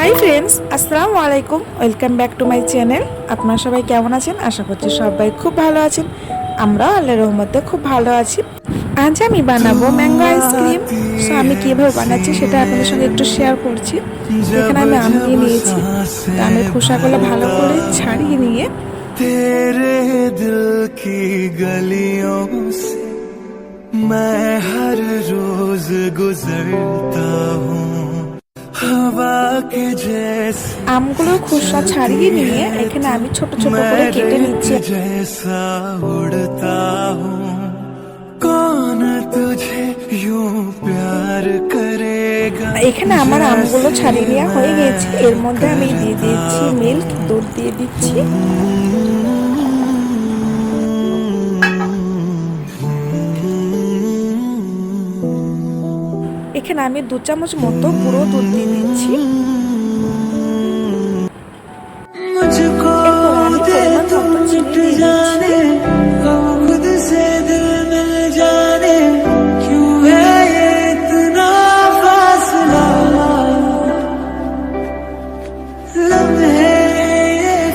Hi friends, আসসালামু আলাইকুম। Welcome back to my channel. আপনারা সবাই কেমন আছেন? আশা করছি সবাই খুব ভালো আছেন। আমরাও আল্লাহর রহমতে খুব ভালো আছি। আজ আমি বানাবো ম্যাঙ্গো আইসক্রিম। সো আমি কীভাবে বানাচ্ছি সেটা আপনাদের সঙ্গে একটু শেয়ার করছি। এখানে আমি আম নিয়ে নিয়েছি। তা আমের খোসাগুলো ভালো করে ছাড়িয়ে নিয়ে तेरे दिल की गलियों से मैं हर रोज गुजरता हूँ हवा के जैसे আমগুলোর খোসা ছাড়িয়ে নিয়ে এখানে আমি ছোট ছোট করে কেটে নিচ্ছি। जैसा उड़ता हूँ कौन तुझे यूं प्यार करेगा। এখানে আমার আমগুলো ছাড়িয়ে নেওয়া হয়ে গেছে। এর মধ্যে আমি দিয়ে দিচ্ছি মিল্ক, দুধ দিয়ে দিচ্ছি। এখানে আমি 2 চামচ মতো পুরো দুধ দিয়ে দিচ্ছি।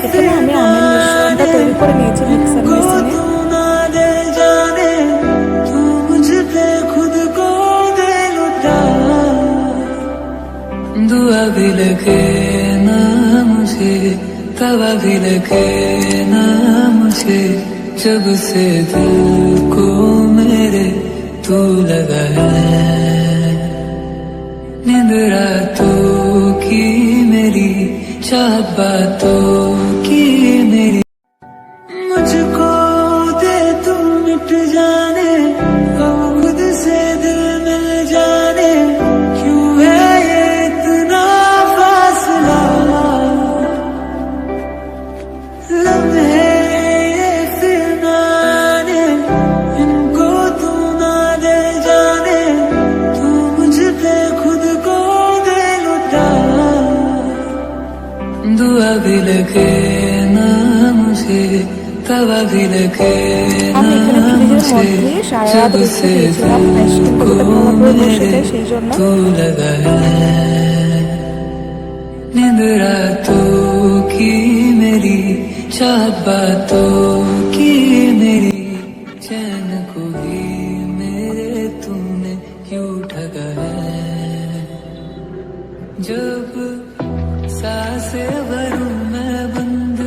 এখানে আমি আমের মিশ্রণটা তৈরি করে নিয়েছি মিক্সার মেশিনে। दुआ भी लगे ना मुझे, तवा भी लगे ना मुझे, जब से दिल को मेरे तू लगा है। नींद रातों की मेरी, चाहत बातों की मेरी, मुझको दे तू मिट जाने, अब खुद से दिल मिल जाने, क्यों है दुआ भी लगे ना मुझे, तवा भी लगे ना मुझे, जब से दिल को मेरे तू लगा है। नींद रातों की मेरी, चाहत बातों की मेरी, चैन को भी मेरे तूने क्यों ठगा है। जब सांसें भरूं मैं बंद,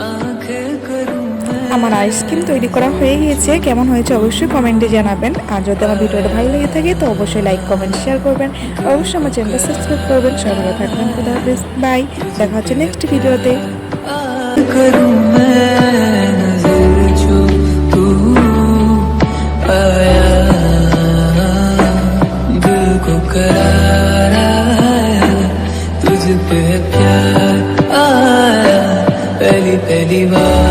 आंखें करूं मैं। আমার আইসক্রিম তৈরি করা হয়ে গিয়েছে। কেমন হয়েছে অবশ্যই কমেন্টে জানাবেন। আর যদি আমার ভিডিওটা ভালো লেগে থাকে তো অবশ্যই লাইক, কমেন্ট, শেয়ার করবেন। অবশ্যই আমার চ্যানেলটা সাবস্ক্রাইব করবেন। সবাই ভালো থাকবেন। খুদা হাফেজ, বাই। দেখা হচ্ছে নেক্সট ভিডিওতে। करूं मैं नजर जो तू आया, दिल को करार आया, तुझ पे प्यार आया, पहली पहली बार।